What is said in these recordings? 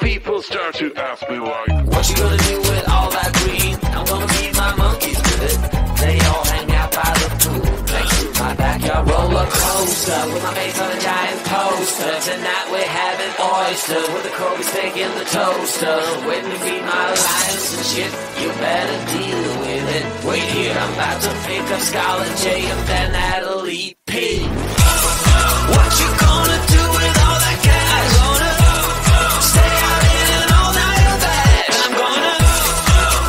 people start to ask me like, what you gonna do with all that green? I'm gonna feed my monkeys with it. They all hang out by the pool next to my backyard roller coaster with my face on a giant poster. Tonight we're having oysters with the Kobe steak in the toaster. Waiting to feed my lions and shit. You better deal with it. Wait here, I'm about to pick up Scarlet J and then Natalie P. What you gonna do with all that cash? Gonna stay out in an all-nighter bed. I'm gonna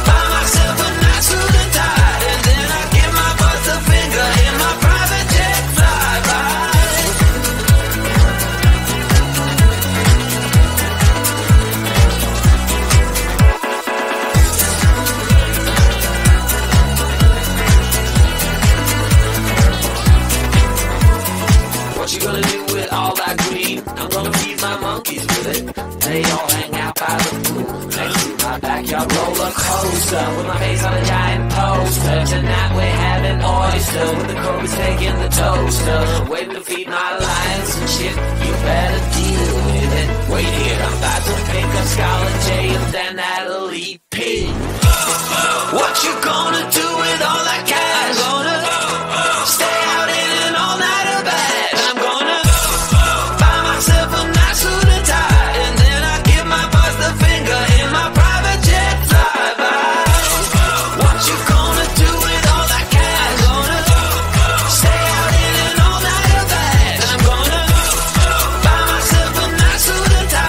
buy myself a nice suit and tie, and then I give my boss a finger in my private jet flyby. What you gonna do with all that green? I'm gonna feed my monkeys with it. They all hang out by the pool next to my backyard roller coaster with my face on a giant poster. Tonight we're having oyster with the Kobe steak in the toaster. Waiting to feed my lions and shit. You better deal with it. Wait here, I'm about to pick up Scarlet J and then Natalie P. What you gonna do with all that cash? Gonna stay out in an all-nighter bed. I'm gonna buy myself a nice suit and tie, and then I give my boss the finger in my private jet flyby. What you gonna do with all that cash? Gonna stay out in an all-nighter bed. I'm gonna buy myself a nice suit and tie.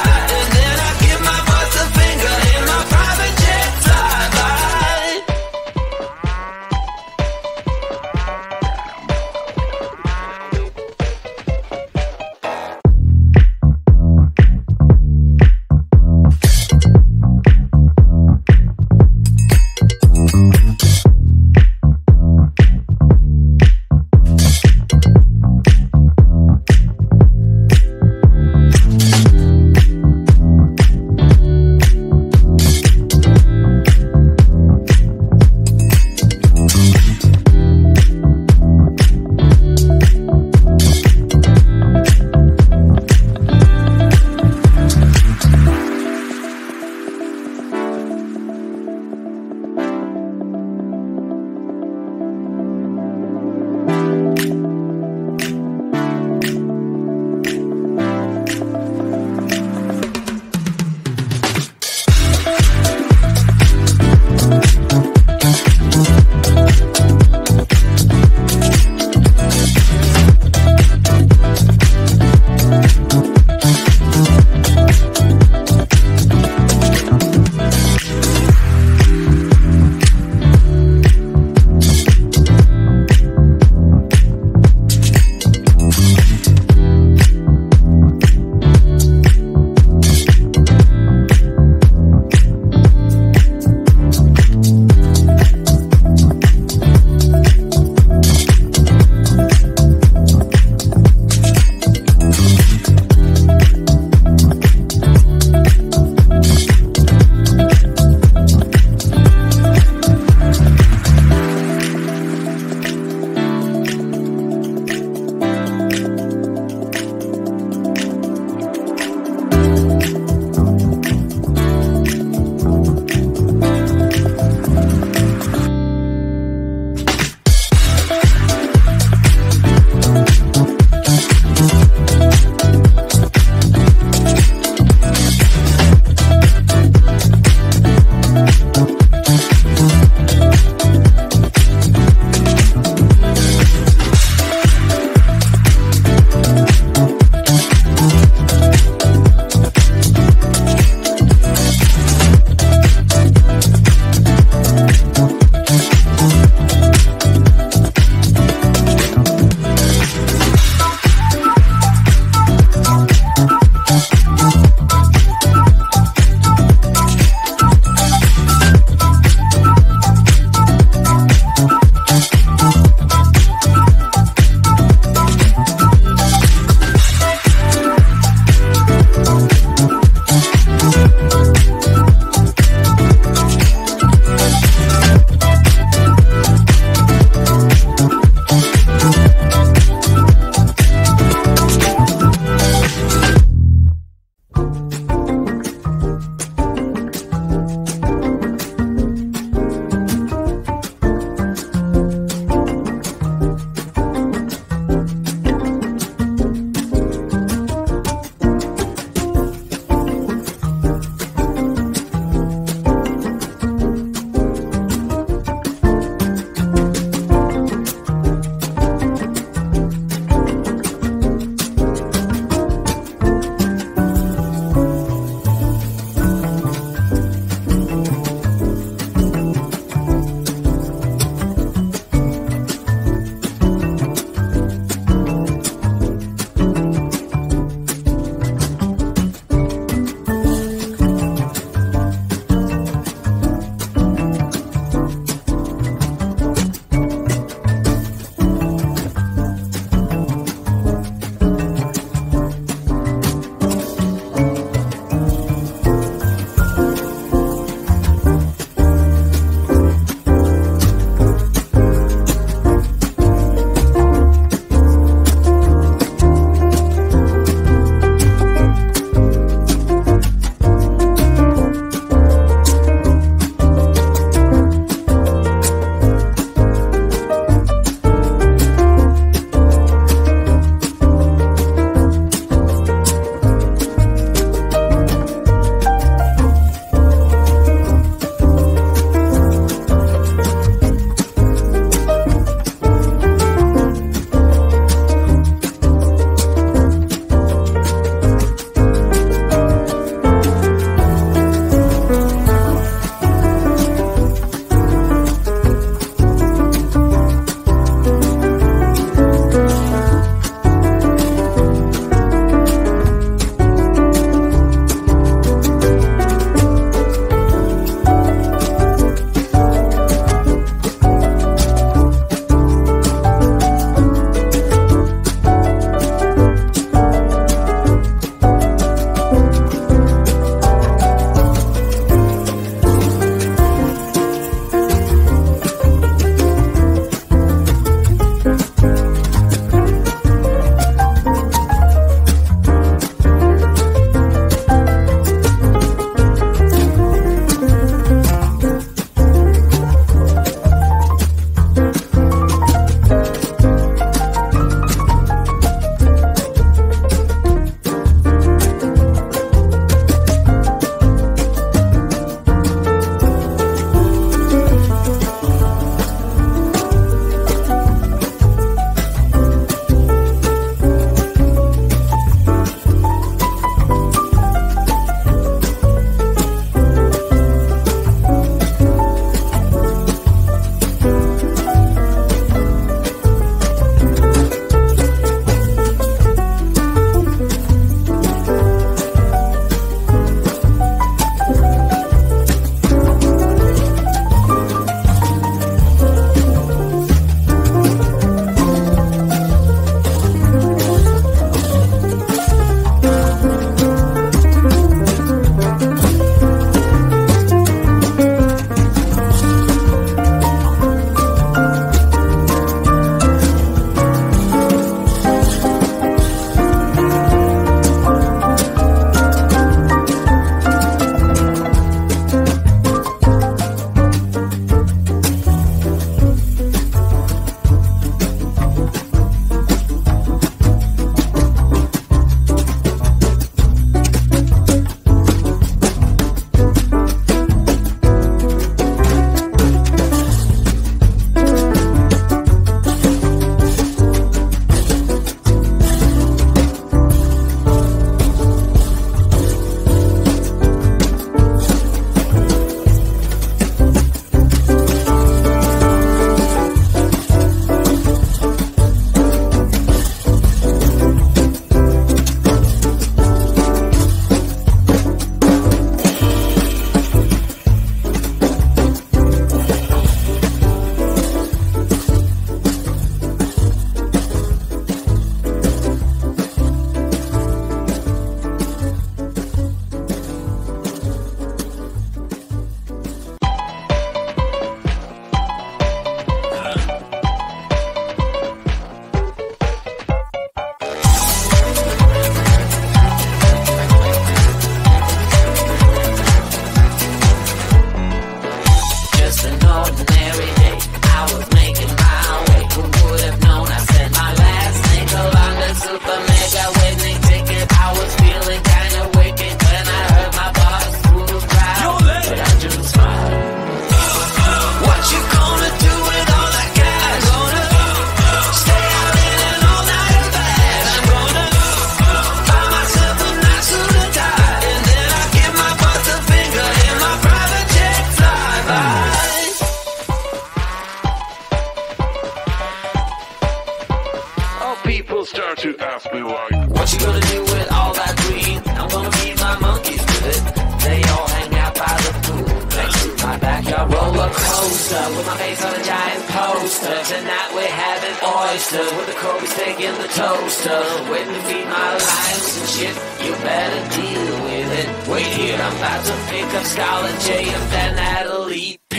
coaster with my face on a giant poster. Tonight we're having oysters with the Kobe steak in the toaster. Waiting to feed my lions and shit, you better deal with it. Wait here, I'm about to pick up Scarlett J and then Natalie P.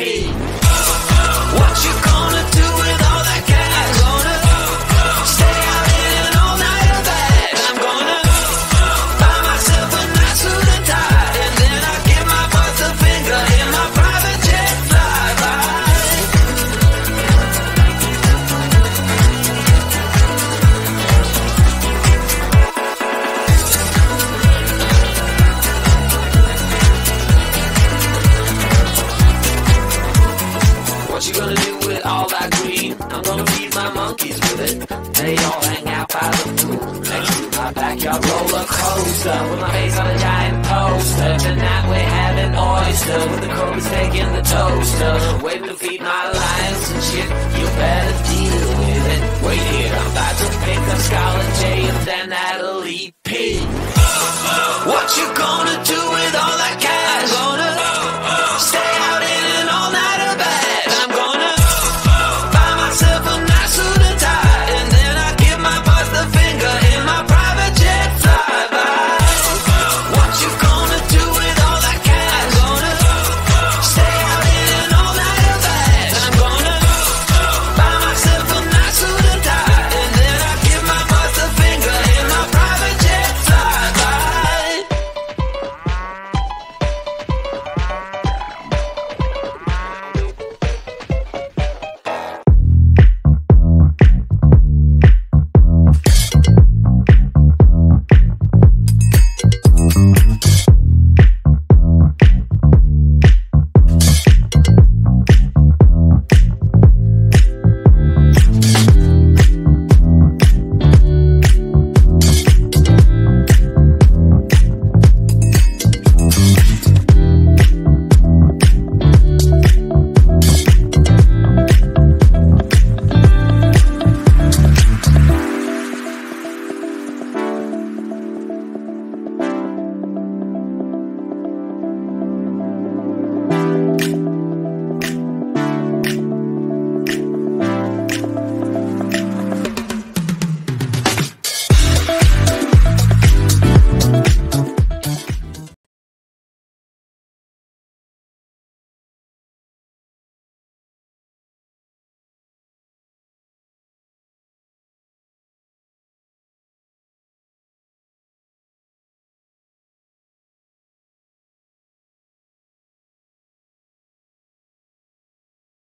What you gonna do with all that cash? Gonna stay out in an all-nighter bag. I'm gonna buy myself a nice suit and tie, and then I give my boss a finger in my private jet flyby. What you gonna do with all that green? I'm gonna feed my monkeys with it. They all hang out by the pool next to my backyard roller coaster with my face on a giant poster. Tonight we're having oyster with the Kobe steak in the toaster. Waiting to feed my lions and shit, you better deal with it. Wait here, I'm about to pick up Scarlett J and then Natalie P. What you gonna do with all that?